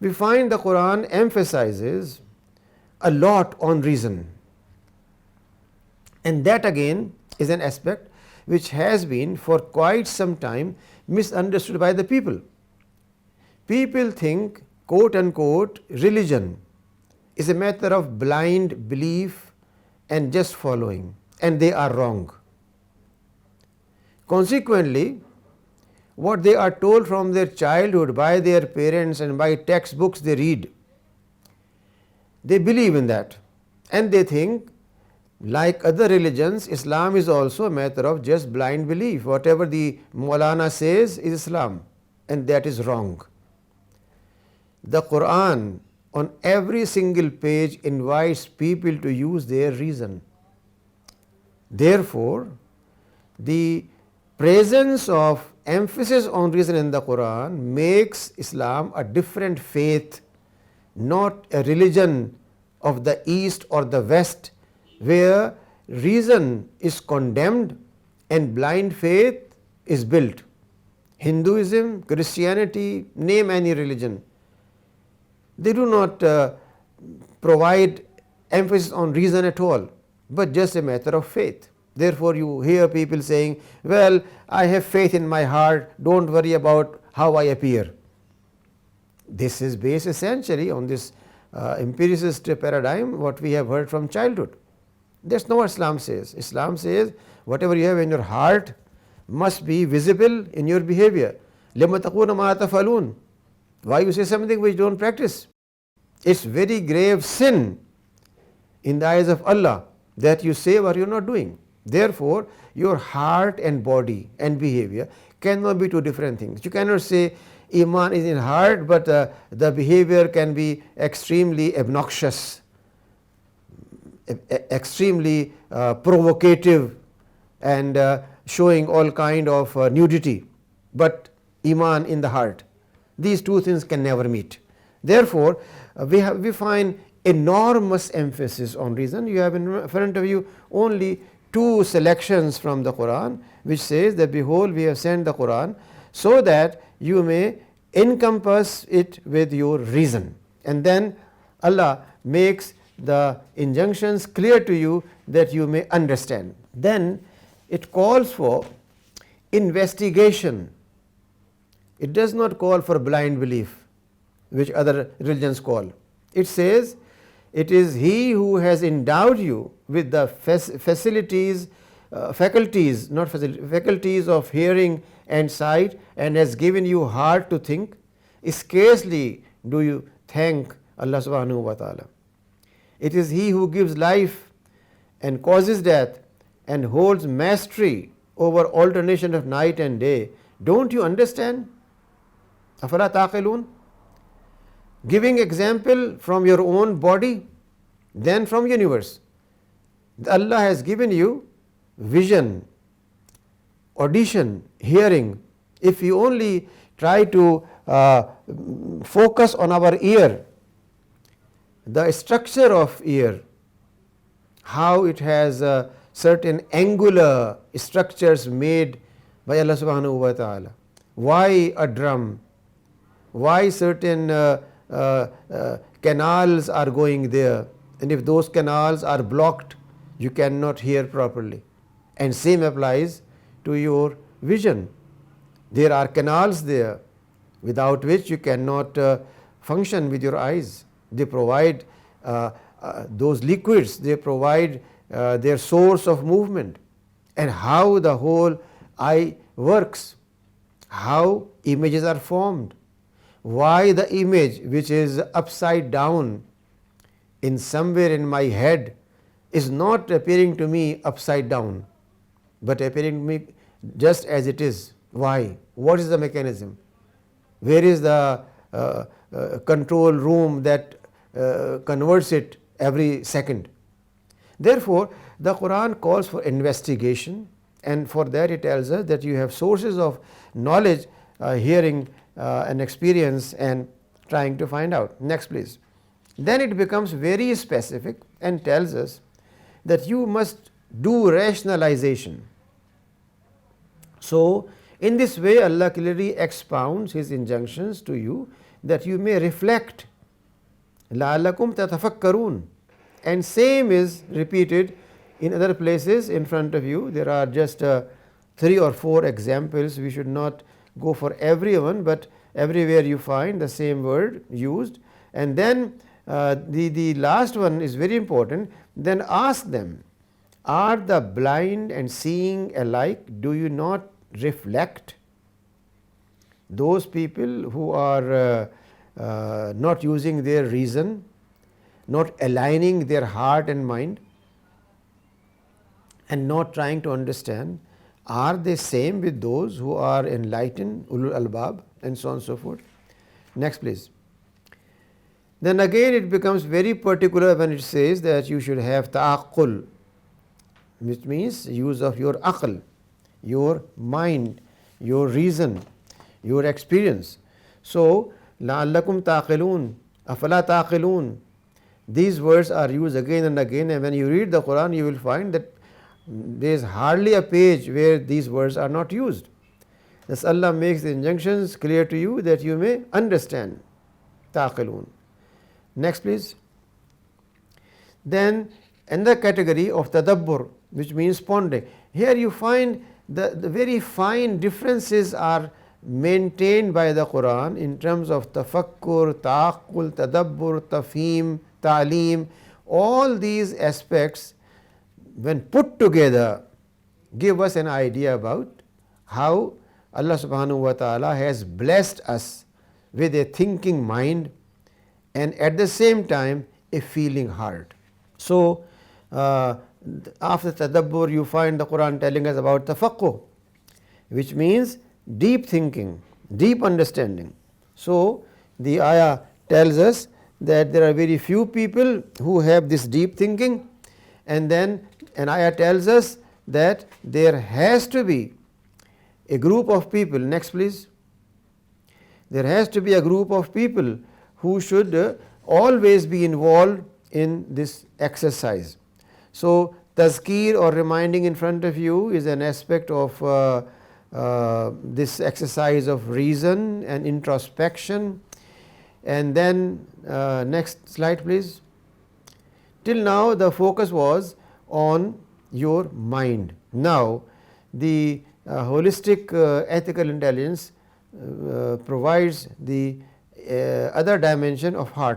we find the Quran emphasizes a lot on reason, and that again is an aspect which has been for quite some time misunderstood by the people. People think, quote unquote, religion is a matter of blind belief and just following, and they are wrong. Consequently, what they are told from their childhood by their parents and by textbooks they read, they believe in that, and they think, like other religions, Islam is also a matter of just blind belief. Whatever the Maulana says is Islam, and that is wrong. The Quran on every single page invites people to use their reason. Therefore, the presence of emphasis on reason in the Quran makes Islam a different faith, not a religion of the East or the West, where reason is condemned and blind faith is built. Hinduism, Christianity, name any religion, they do not provide emphasis on reason at all, but just a matter of faith. Therefore, you hear people saying, well, I have faith in my heart, don't worry about how I appear. This is based essentially on this empiricist paradigm, what we have heard from childhood. That's not what Islam says. Islam says whatever you have in your heart must be visible in your behavior. لِمَ تَقُولُ مَا تَفْعَلُونَ. Why you say something which you don't practice? It's very grave sin in the eyes of Allah that you say what you are not doing. Therefore, your heart and body and behavior cannot be two different things. You cannot say Iman is in heart, but the behavior can be extremely obnoxious, extremely provocative, and showing all kind of nudity, but Iman in the heart. These two things can never meet. Therefore, we find enormous emphasis on reason. You have in front of you only two selections from the Quran, which says that behold, we have sent the Quran so that you may encompass it with your reason. And then Allah makes the injunctions clear to you that you may understand. Then it calls for investigation. It does not call for blind belief, which other religions call. It says, it is He who has endowed you with the faculties of hearing and sight, and has given you heart to think. Scarcely do you thank Allah subhanahu wa ta'ala. It is He who gives life and causes death and holds mastery over alternation of night and day. Don't you understand? Afala taqilun? Giving example from your own body, then from universe. Allah has given you vision, audition, hearing. If you only try to focus on our ear, the structure of ear, how it has certain angular structures made by Allah subhanahu wa ta'ala. Why a drum? Why certain canals are going there, and if those canals are blocked, you cannot hear properly. And same applies to your vision. There are canals there without which you cannot function with your eyes. They provide those liquids, they provide their source of movement, and how the whole eye works, how images are formed. Why the image which is upside down in somewhere in my head is not appearing to me upside down, but appearing to me just as it is. Why? What is the mechanism? Where is the control room that converts it every second? Therefore, the Quran calls for investigation, and for that it tells us that you have sources of knowledge, hearing and experience, and trying to find out. Next please. Then it becomes very specific and tells us that you must do rationalization. So in this way Allah clearly expounds His injunctions to you that you may reflect. لَعَلَّكُمْ تَتَفَكَّرُونَ. And same is repeated in other places in front of you. There are just 3 or 4 examples. We should not go for everyone, but everywhere you find the same word used. And then the last one is very important. Then ask them, are the blind and seeing alike? Do you not reflect? Those people who are not using their reason, not aligning their heart and mind, and not trying to understand, are they same with those who are enlightened, ulul albab, and so on and so forth? Next please. Then again it becomes very particular when it says that you should have ta'aqqul, which means use of your aql, your mind, your reason, your experience. So, لَعَلَّكُمْ تَعْقِلُونَ, أَفَلَا تَعْقِلُونَ. These words are used again and again, and when you read the Quran, you will find that there is hardly a page where these words are not used. Thus Allah makes the injunctions clear to you that you may understand. تَعْقِلُونَ. Next please. Then another category of tadabbur, which means pondering. Here you find the very fine differences are maintained by the Quran in terms of tafakkur, ta'aqqul, tadabbur, tafhim, ta'lim. All these aspects, when put together, give us an idea about how Allah subhanahu wa ta'ala has blessed us with a thinking mind and at the same time a feeling heart. So, after tadabbur you find the Quran telling us about tafaqquh, which means deep thinking, deep understanding. So, the ayah tells us that there are very few people who have this deep thinking, and then an ayah tells us that there has to be a group of people. Next please. There has to be a group of people who should always be involved in this exercise. So, tazkir or reminding in front of you is an aspect of this exercise of reason and introspection. And then next slide please. Till now the focus was on your mind. Now the holistic ethical intelligence provides the other dimension of heart.